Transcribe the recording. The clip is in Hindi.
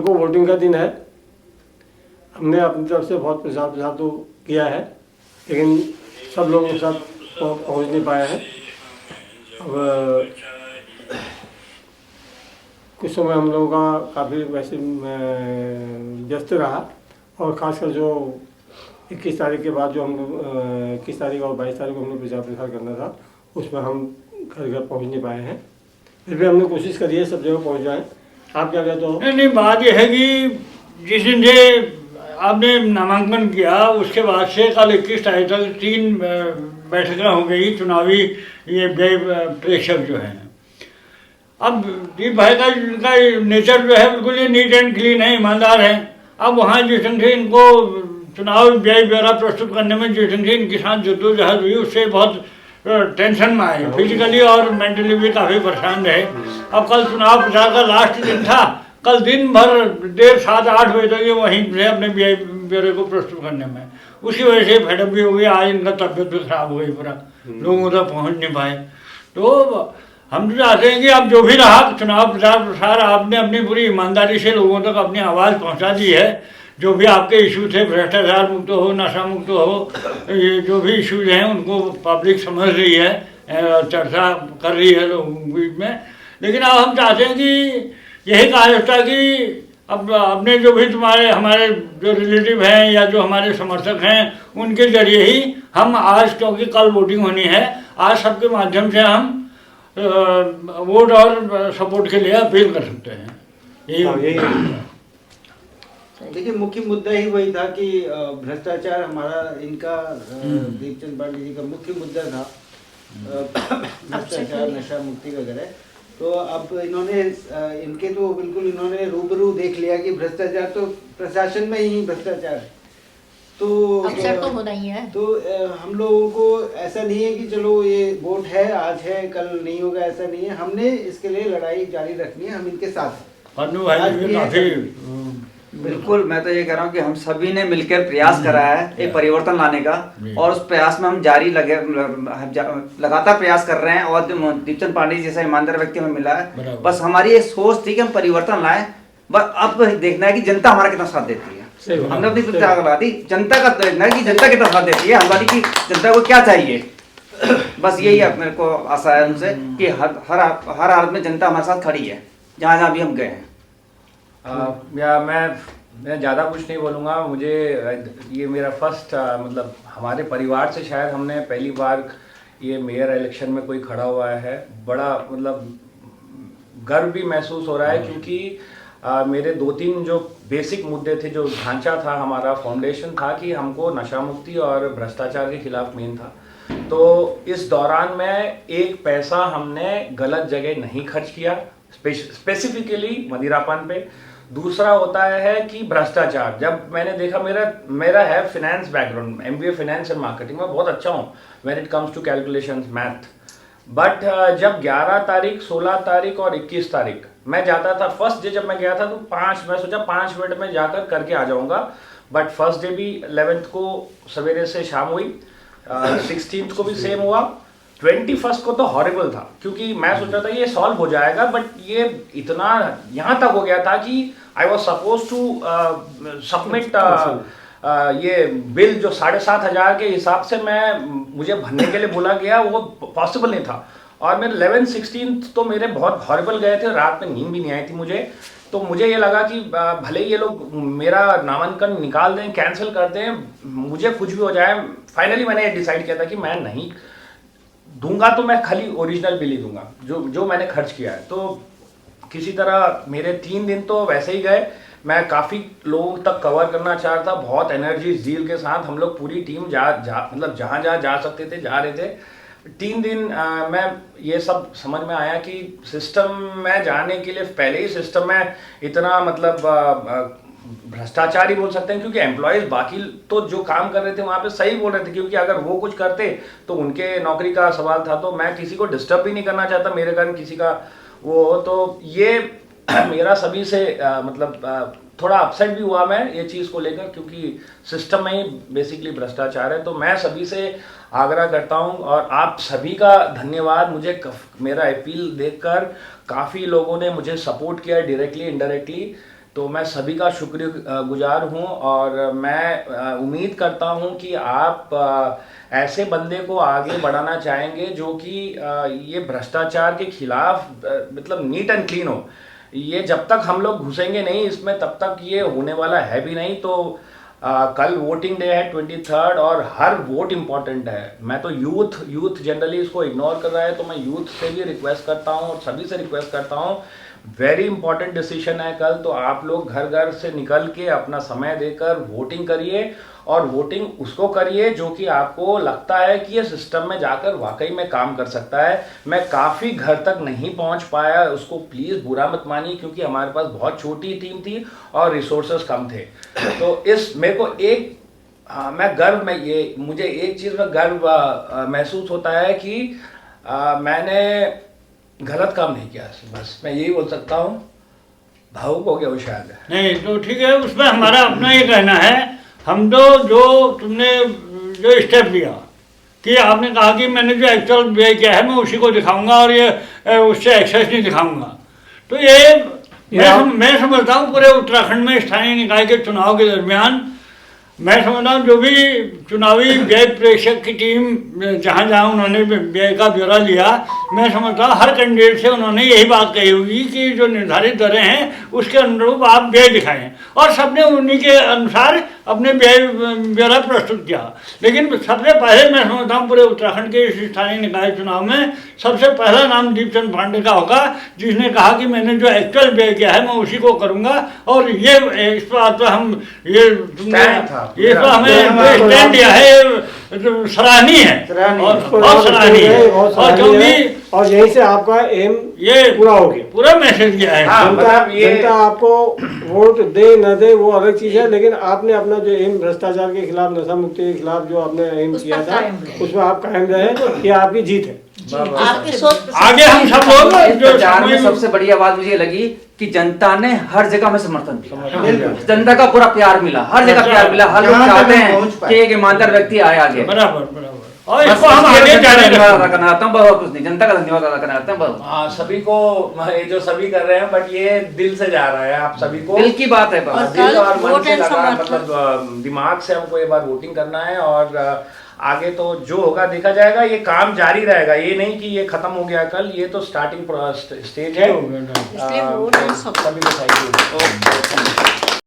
को वोटिंग का दिन है। हमने अपनी तरफ से बहुत प्रचार तो किया है, लेकिन सब लोगों के साथ पहुंच नहीं पाया है। अब कुछ समय हम लोगों का काफ़ी वैसे व्यस्त रहा, और ख़ासकर जो 21 तारीख के बाद जो हम लोग 21 तारीख और 22 तारीख को हमने प्रचार करना था, उसमें हम घर घर पहुँच नहीं पाए हैं। फिर भी हमने कोशिश करी है सब जगह पहुँच जाए। आप क्या कहते हो? नहीं, बात यह है कि जिस दिन से आपने नामांकन किया उसके बाद से कल 21 तारीख तक 3 बैठकें हो गई चुनावी, ये व्यय प्रेक्षक जो है। अब दीप भाई का नेचर जो है बिल्कुल ये नीट एंड क्लीन है, ईमानदार है। अब वहाँ जिस ढंग से इनको चुनाव व्यय ब्यौरा प्रस्तुत करने में जिस ढंग से इनके साथ जद्दोजहद हुई, उससे बहुत टेंशन में आए, फिजिकली और मेंटली भी काफ़ी परेशान रहे। अब कल चुनाव प्रचार का लास्ट दिन था, कल दिन भर देर 7-8 बजे तक ये वहीं से अपने व्यय ब्यौरे को प्रस्तुत करने में, उसी वजह से फेडअप भी हो गई। आज इनका तबियत भी खराब हो गई, पूरा लोगों तक पहुँच नहीं पाए। तो हम तो चाहते हैं कि अब जो भी रहा चुनाव प्रचार प्रसार, आपने अपनी पूरी ईमानदारी से लोगों तक अपनी आवाज़ पहुंचा दी है। जो भी आपके इशू थे, भ्रष्टाचार मुक्त हो, नशा मुक्त हो, ये जो भी इशूज हैं उनको पब्लिक समझ रही है, चर्चा कर रही है लोगों के बीच में। लेकिन अब हम चाहते हैं कि यही कहा जाता है कि अब अपने जो भी हमारे जो रिलेटिव हैं या जो हमारे समर्थक हैं, उनके जरिए ही हम आज, क्योंकि कल वोटिंग होनी है, आज सबके माध्यम से हम वोट और सपोर्ट के लिए अपील कर सकते हैं। यही देखिए, मुख्य मुद्दा ही वही था कि भ्रष्टाचार हमारा, इनका दीपचंद पांडे जी का मुख्य मुद्दा था, भ्रष्टाचार, नशा मुक्ति वगैरह। तो अब इन्होंने इनके तो बिल्कुल इन्होंने रूबरू देख लिया कि भ्रष्टाचार तो प्रशासन में ही भ्रष्टाचार है। तो अक्सर तो होना ही है। तो हम लोगों को ऐसा नहीं है कि चलो ये वोट है, आज है कल नहीं होगा, ऐसा नहीं है। हमने इसके लिए लड़ाई जारी रखनी है, हम इनके साथ हैं। बिल्कुल, मैं तो ये कह रहा हूँ कि हम सभी ने मिलकर प्रयास करा है एक परिवर्तन लाने का, और उस प्रयास में हम जारी लगातार प्रयास कर रहे हैं। और दीपचंद पांडे जैसा ईमानदार व्यक्ति हमें मिला है। बस हमारी ये सोच थी कि हम परिवर्तन लाएं, बस अब देखना है कि जनता हमारा कितना साथ देती है। हमने अपनी प्रतिज्ञा लगा दी, जनता का देखना है कि जनता कितना साथ देती है हमारी, की जनता को क्या चाहिए। बस यही अपने को आशा है उनसे कि हर हालत में जनता हमारे साथ खड़ी है, जहाँ जहाँ भी हम गए हैं। या मैं ज़्यादा कुछ नहीं बोलूँगा। मुझे ये मेरा फर्स्ट मतलब हमारे परिवार से शायद हमने पहली बार ये मेयर इलेक्शन में कोई खड़ा हुआ है। बड़ा मतलब गर्व भी महसूस हो रहा है, क्योंकि मेरे 2-3 जो बेसिक मुद्दे थे, जो ढांचा था, हमारा फाउंडेशन था कि हमको नशा मुक्ति और भ्रष्टाचार के खिलाफ मेन था। तो इस दौरान में एक पैसा हमने गलत जगह नहीं खर्च किया, स्पेसिफिकली मदिरापान पे। दूसरा होता है कि भ्रष्टाचार, जब मैंने देखा, मेरा है finance background, MBA finance and marketing में बहुत अच्छा हूँ when it comes to calculations, math. But जब 11 तारीख, 16 तारीख और 21 तारीख मैं जाता था, फर्स्ट डे जब मैं गया था तो मैं सोचा 5 मिनट में जाकर करके आ जाऊँगा। बट फर्स्ट डे भी 11th को सवेरे से शाम हुई, 16th को भी सेम हुआ, 21st को तो हॉरिबल था, क्योंकि मैं सोच रहा था ये सॉल्व हो जाएगा, बट ये इतना यहाँ तक हो गया था कि I was suppose to submit ये बिल जो 7,500 के हिसाब से मुझे भरने के लिए बोला गया, वो पॉसिबल नहीं था। और मेरे 11-16 तो मेरे बहुत हॉरिबल गए थे, रात में नींद भी नहीं आई थी मुझे। तो मुझे ये लगा कि भले ये लोग मेरा नामांकन निकाल दें, कैंसिल कर दें, मुझे कुछ भी हो जाए, फाइनली मैंने ये डिसाइड किया था कि मैं नहीं दूंगा, तो मैं खाली ओरिजिनल बिल ही दूंगा जो मैंने खर्च किया है। तो किसी तरह मेरे 3 दिन तो वैसे ही गए। मैं काफ़ी लोगों तक कवर करना चाह रहा था, बहुत एनर्जी जील के साथ हम लोग पूरी टीम मतलब जहाँ जहाँ जा सकते थे जा रहे थे। 3 दिन मैं ये सब समझ में आया कि सिस्टम में जाने के लिए पहले ही सिस्टम में इतना मतलब भ्रष्टाचार ही बोल सकते हैं, क्योंकि एम्प्लॉयज़ बाकी तो जो काम कर रहे थे वहाँ पे सही बोल रहे थे, क्योंकि अगर वो कुछ करते तो उनके नौकरी का सवाल था। तो मैं किसी को डिस्टर्ब भी नहीं करना चाहता, मेरे कारण किसी का वो। तो ये मेरा सभी से मतलब थोड़ा अपसेट भी हुआ मैं ये चीज़ को लेकर, क्योंकि सिस्टम में ही बेसिकली भ्रष्टाचार है। तो मैं सभी से आग्रह करता हूं, और आप सभी का धन्यवाद। मुझे मेरा अपील देखकर काफ़ी लोगों ने मुझे सपोर्ट किया, डायरेक्टली इनडायरेक्टली। तो मैं सभी का शुक्रगुजार हूं और मैं उम्मीद करता हूं कि आप ऐसे बंदे को आगे बढ़ाना चाहेंगे जो कि ये भ्रष्टाचार के खिलाफ मतलब नीट एंड क्लीन हो। ये जब तक हम लोग घुसेंगे नहीं इसमें तब तक ये होने वाला है भी नहीं। तो कल वोटिंग डे है 23 और हर वोट इम्पॉर्टेंट है। मैं तो यूथ जनरली इसको इग्नोर कर रहा है, तो मैं यूथ से भी रिक्वेस्ट करता हूँ और सभी से रिक्वेस्ट करता हूँ, वेरी इंपॉर्टेंट डिसीजन है कल। तो आप लोग घर घर से निकल के अपना समय देकर वोटिंग करिए और वोटिंग उसको करिए जो कि आपको लगता है कि ये सिस्टम में जाकर वाकई में काम कर सकता है। मैं काफ़ी घर तक नहीं पहुंच पाया, उसको प्लीज़ बुरा मत मानिए क्योंकि हमारे पास बहुत छोटी टीम थी और रिसोर्सेज कम थे। तो इस मेरे को मुझे एक चीज़ में गर्व महसूस होता है कि मैंने गलत काम नहीं किया। बस मैं यही बोल सकता हूँ। भावुक हो गया वो शायद। नहीं तो ठीक है, उसमें हमारा अपना ही कहना है। हम तो जो तुमने जो स्टेप लिया कि आपने कहा कि मैंने जो एक्चुअल व्यय किया है मैं उसी को दिखाऊंगा और ये उससे एक्सेस नहीं दिखाऊंगा, तो ये मैं समझता हूँ पूरे उत्तराखंड में स्थानीय निकाय के चुनाव के दरमियान मैं समझता हूँ जो भी चुनावी व्यय प्रेक्षक की टीम जहाँ जहाँ उन्होंने व्यय का ब्यौरा लिया, मैं समझता हूँ हर कैंडिडेट से उन्होंने यही बात कही होगी कि जो निर्धारित दरें हैं उसके अनुरूप आप व्यय दिखाएं, और सबने उन्हीं के अनुसार अपने व्यय ब्यौरा प्रस्तुत किया। लेकिन सबसे पहले मैं समझता हूँ पूरे उत्तराखंड के इस स्थानीय निकाय चुनाव में सबसे पहला नाम दीपचंद पांडे का होगा, जिसने कहा कि मैंने जो एक्चुअल व्यय किया है मैं उसी को करूँगा। और ये इस बात पर हम ये तो हमें स्टैंड दिया है, सराहनीय है और सराहनीय है। और क्योंकि और यही से आपका एम ये पूरा हो गया, पूरा मैसेज दिया है। जनता आपको वोट दे न दे वो अलग चीज है, लेकिन आपने अपना जो एम भ्रष्टाचार के खिलाफ, नशा मुक्ति के खिलाफ जो आपने एम किया था उसमें आप कायम रहे, ये आपकी जीत है। आपकी सोच आगे हम सब लोग जो प्रचार में सबसे बढ़िया बात मुझे लगी कि जनता ने हर जगह में समर्थन दिया, जनता का पूरा प्यार मिला, हर जगह प्यार मिला। हर लोग चाहते हैं कि एक ईमानदार व्यक्ति आए आगे। बराबर और इसको हम आगे जाने अदा करना चाहता हूँ, बहुत कुछ नहीं, जनता का धन्यवाद अदा करना चाहता हूँ बहुत। हाँ, सभी को ये जो सभी कर रहे हैं बट ये दिल से जा रहा है आप सभी को, दिल की बात है और दिल और मन वोट से एंड लगा, समर्थन। मतलब दिमाग से हमको ये बार वोटिंग करना है और आगे तो जो होगा देखा जाएगा। ये काम जारी रहेगा, ये नहीं कि ये खत्म हो गया कल, ये तो स्टार्टिंग स्टेज है। इसलिए वोट एंड सभी को थैंक यू।